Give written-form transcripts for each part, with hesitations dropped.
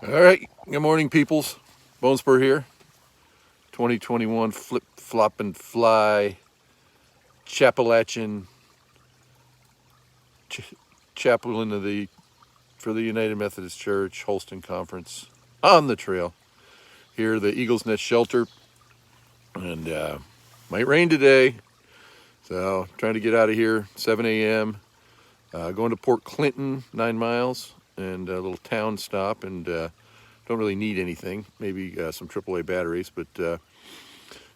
All right, good morning, peoples. Bonespur here. 2021 flip, flop, and fly Appalachian chaplain for the United Methodist Church Holston Conference on the trail here, the Eagle's Nest Shelter, and might rain today, so trying to get out of here 7 a.m. Going to Port Clinton, 9 miles, and a little town stop, and don't really need anything, maybe some AAA batteries, but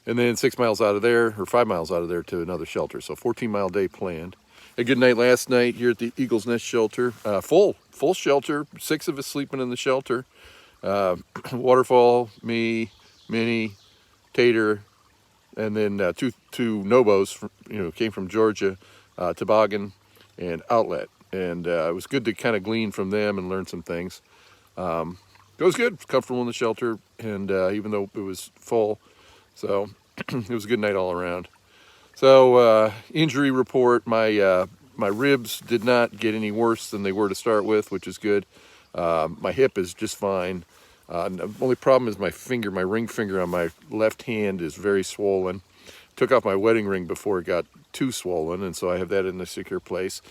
and then 6 miles out of there, or 5 miles out of there to another shelter. So 14-mile day planned. A good night last night here at the Eagle's Nest Shelter. Full shelter, 6 of us sleeping in the shelter. Waterfall, me, Minnie, Tater, and then two Nobos, came from Georgia, Toboggan and Outlet. And it was good to kind of glean from them and learn some things. It was good, comfortable in the shelter, and even though it was full, so it was a good night all around. So injury report, my ribs did not get any worse than they were to start with, which is good. My hip is just fine. The only problem is my ring finger on my left hand is very swollen. Took off my wedding ring before it got too swollen, and so I have that in a secure place.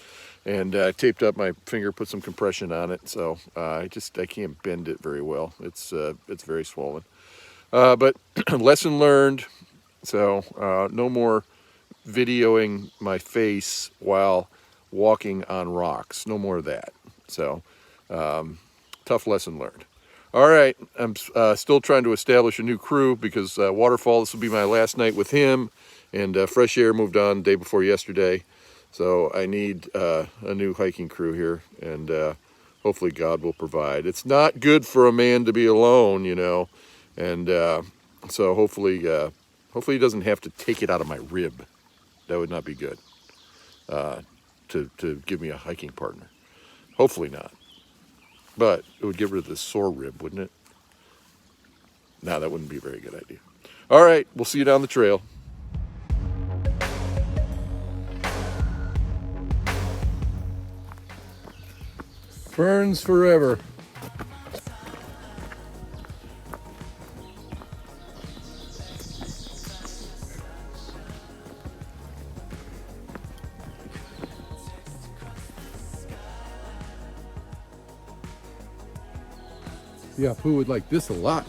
And I taped up my finger, put some compression on it, so I can't bend it very well. It's very swollen. But lesson learned. So no more videoing my face while walking on rocks. No more of that. So tough lesson learned. All right, I'm still trying to establish a new crew because Waterfall, this will be my last night with him, and Fresh Air moved on the day before yesterday. So I need a new hiking crew here, and hopefully God will provide. It's not good for a man to be alone, and so hopefully he doesn't have to take it out of my rib. That would not be good to give me a hiking partner. Hopefully not. But it would get rid of the sore rib, wouldn't it? No, that wouldn't be a very good idea. All right, we'll see you down the trail. Ferns forever. Yeah, Pooh would like this a lot.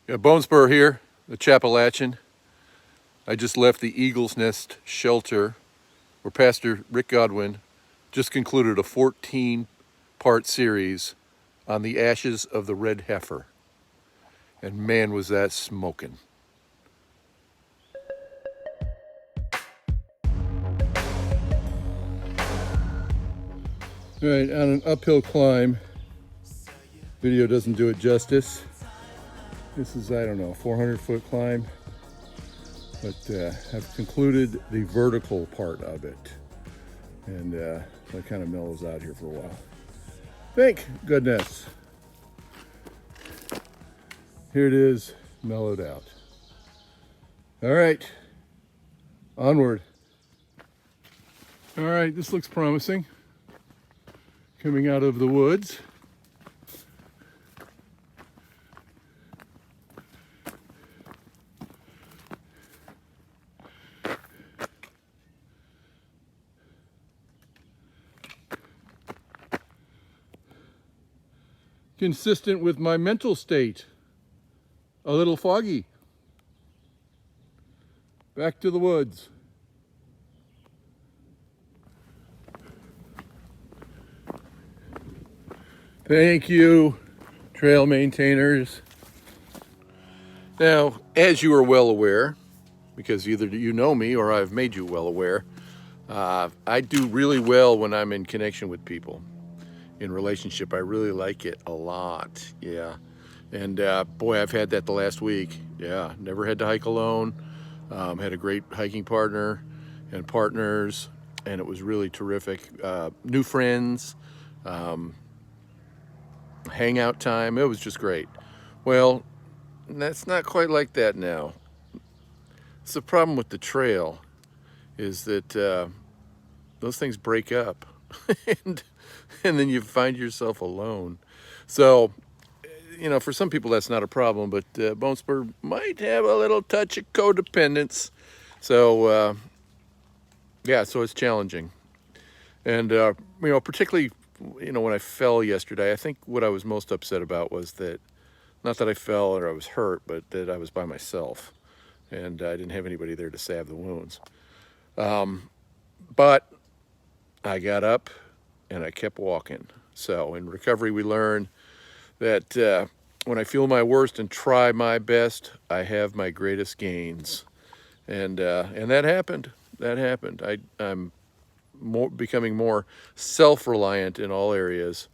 Yeah, Bonespur here, the Appalachian. I just left the Eagle's Nest Shelter, where Pastor Rick Godwin just concluded a 14-part series on the ashes of the red heifer. And man, was that smoking. All right, on an uphill climb, video doesn't do it justice. This is, I don't know, a 400-foot climb, but I've concluded the vertical part of it. And so it kind of mellows out here for a while. Thank goodness. Here it is, mellowed out. All right, onward. All right, this looks promising. Coming out of the woods. Consistent with my mental state. A little foggy. Back to the woods. Thank you, trail maintainers. Now, as you are well aware, because either you know me or I've made you well aware, I do really well when I'm in connection with people. In relationship, I really like it a lot. Yeah. And boy, I've had that the last week. Yeah, never had to hike alone. Had a great hiking partner and partners, and it was really terrific. New friends, hangout time. It was just great. Well, that's not quite like that now. It's the problem with the trail is that those things break up and then you find yourself alone. So, for some people that's not a problem, but Bone Spur might have a little touch of codependence. So, so it's challenging. And, particularly, when I fell yesterday, I think what I was most upset about was that, not that I fell or I was hurt, but that I was by myself and I didn't have anybody there to salve the wounds. But I got up and I kept walking. So in recovery, we learn that when I feel my worst and try my best, I have my greatest gains. And that happened. That happened. I'm becoming more self-reliant in all areas,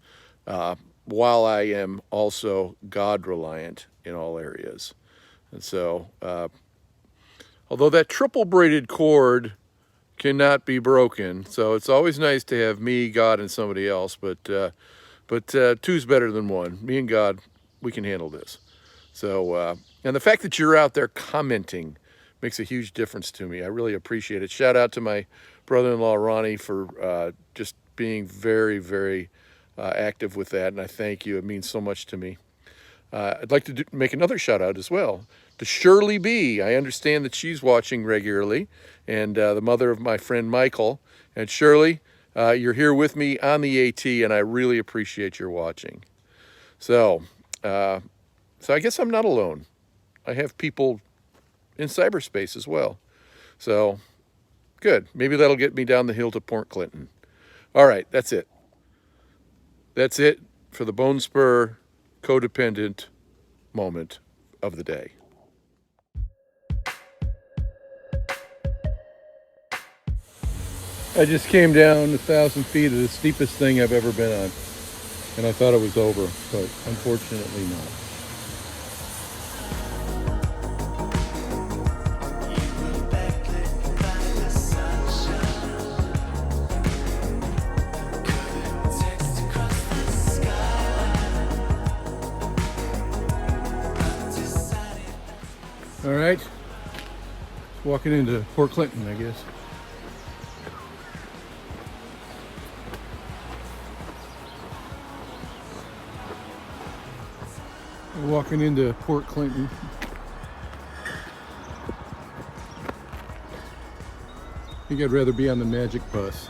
while I am also God-reliant in all areas. And so, although that triple braided cord cannot be broken, so it's always nice to have me, God, and somebody else, but two's better than one. Me and God, we can handle this. So, and the fact that you're out there commenting makes a huge difference to me. I really appreciate it. Shout out to my brother-in-law, Ronnie, for just being very, very active with that, and I thank you. It means so much to me. I'd like to make another shout out as well to Shirley B. I understand that she's watching regularly, and the mother of my friend Michael. And Shirley, you're here with me on the AT, and I really appreciate your watching. So I guess I'm not alone. I have people in cyberspace as well. So good. Maybe that'll get me down the hill to Port Clinton. All right, that's it. That's it for the Bone Spur codependent moment of the day. I just came down 1,000 feet of the steepest thing I've ever been on, and I thought it was over, but unfortunately not. All right, walking into Port Clinton, I guess. We're walking into Port Clinton. I think I'd rather be on the Magic bus.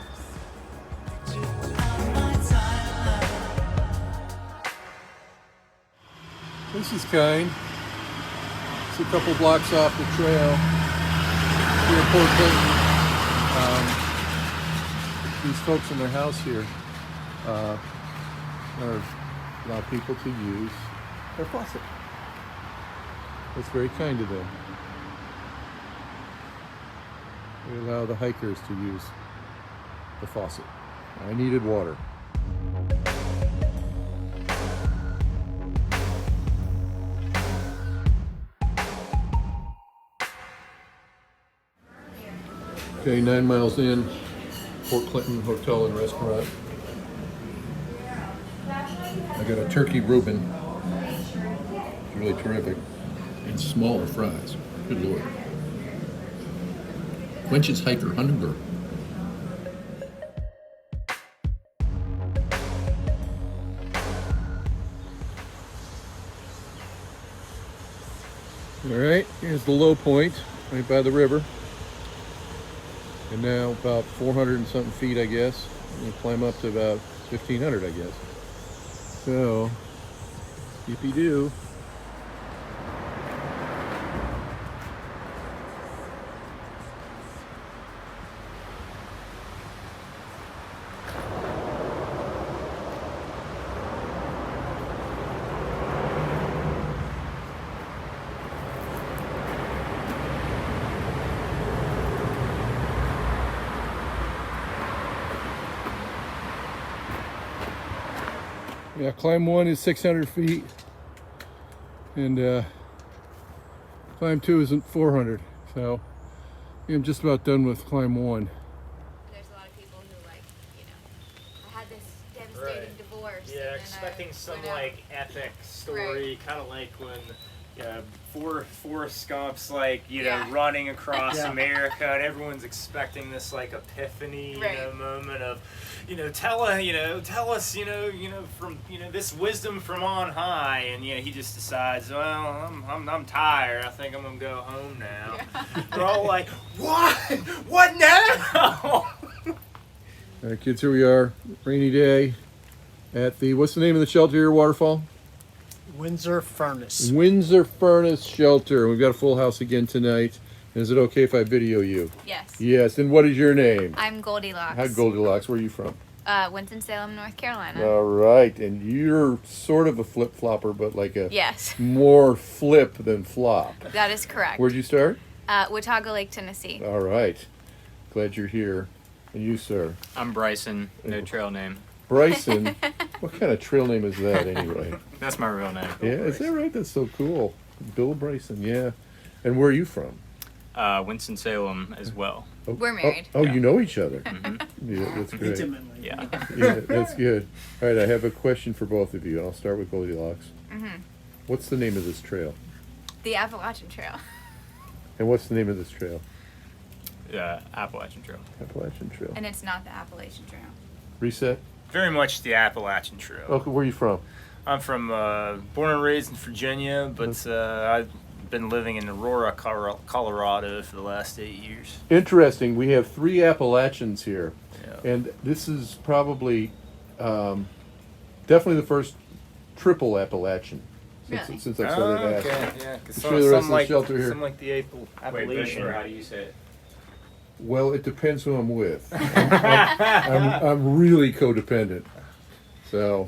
This is kind. It's a couple blocks off the trail here in Port Clinton. These folks in their house here allow people to use their faucet. That's very kind of them. They allow the hikers to use the faucet. I needed water. Okay, 9 miles in, Port Clinton Hotel and Restaurant. I got a turkey Reuben. It's really terrific. And smaller fries. Good Lord. Quenches hiker hunger. All right, here's the low point, right by the river. And now about 400 and something feet, I guess. We'll climb up to about 1,500, I guess. So, yippee-doo. Yeah, climb 1 is 600 feet, and climb 2 isn't 400. So I'm just about done with climb 1. There's a lot of people who I had this devastating Yeah, expecting some like epic story, kind of like when Forrest Gump's like running across America, and everyone's expecting this like epiphany, moment of, tell us, from this wisdom from on high, and he just decides, well, I'm tired. I think I'm gonna go home now. They're all like, what now? All right, kids, here we are, rainy day at the, what's the name of the shelter here, Waterfall? Windsor Furnace. Windsor Furnace Shelter. We've got a full house again tonight. Is it okay if I video you? Yes. Yes, and what is your name? I'm Goldilocks. Hi, Goldilocks. Where are you from? Winston-Salem, North Carolina. All right, and you're sort of a flip-flopper, but like a more flip than flop. That is correct. Where'd you start? Watauga Lake, Tennessee. All right. Glad you're here. And you, sir? I'm Bryson. No trail name. Bryson? What kind of trail name is that, anyway? That's my real name. Yeah, is that right? That's so cool. Bill Bryson, yeah. And where are you from? Winston-Salem as well. Oh, We're married. Oh, you know each other. Mm-hmm. Yeah, that's great. Intimately. Yeah. Yeah, that's good. All right, I have a question for both of you, and I'll start with Goldilocks. Mm-hmm. What's the name of this trail? The Appalachian Trail. And what's the name of this trail? Appalachian Trail. Appalachian Trail. And it's not the Appalachian Trail. Reset. Very much the Appalachian Trail. Okay, where are you from? I'm from born and raised in Virginia, but I've been living in Aurora, Colorado for the last 8 years. Interesting. We have 3 Appalachians here, Yeah. and this is probably definitely the first triple Appalachian since I've started asking. Yeah. Show you the rest of the shelter here. Some like the Appalachian. How do you say it? Well, it depends who I'm with. I'm really codependent. So.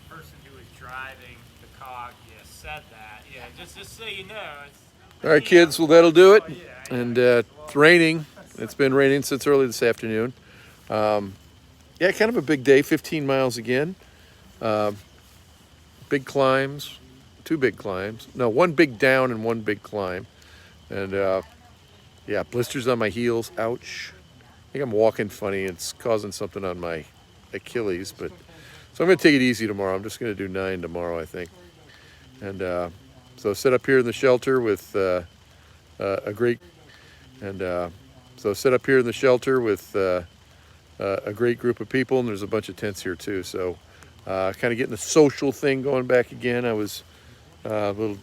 The person who was driving the cog, said that. Yeah, just so you know. All right, kids. Well, that'll do it. And it's raining. It's been raining since early this afternoon. Yeah, kind of a big day. 15 miles again. Big climbs, 2 big climbs. No, 1 big down and 1 big climb. And yeah, blisters on my heels. Ouch. I think I'm walking funny. It's causing something on my Achilles. But so I'm going to take it easy tomorrow. I'm just going to do 9 tomorrow, I think. And so set up here in the shelter with a great group of people, and there's a bunch of tents here too. So kind of getting the social thing going back again. I was a little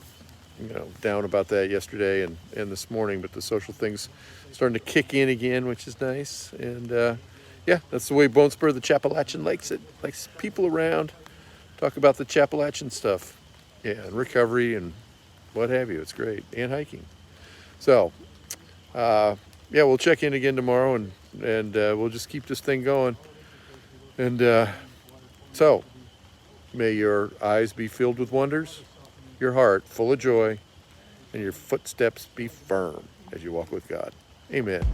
down about that yesterday and this morning, but the social thing's starting to kick in again, which is nice. And yeah, that's the way Bone Spur, the Appalachian, likes it. Likes people around, talk about the Appalachian stuff, yeah, and recovery and what have you. It's great, and hiking. So yeah, we'll check in again tomorrow, and we'll just keep this thing going. And so, may your eyes be filled with wonders, your heart full of joy, and your footsteps be firm as you walk with God. Amen.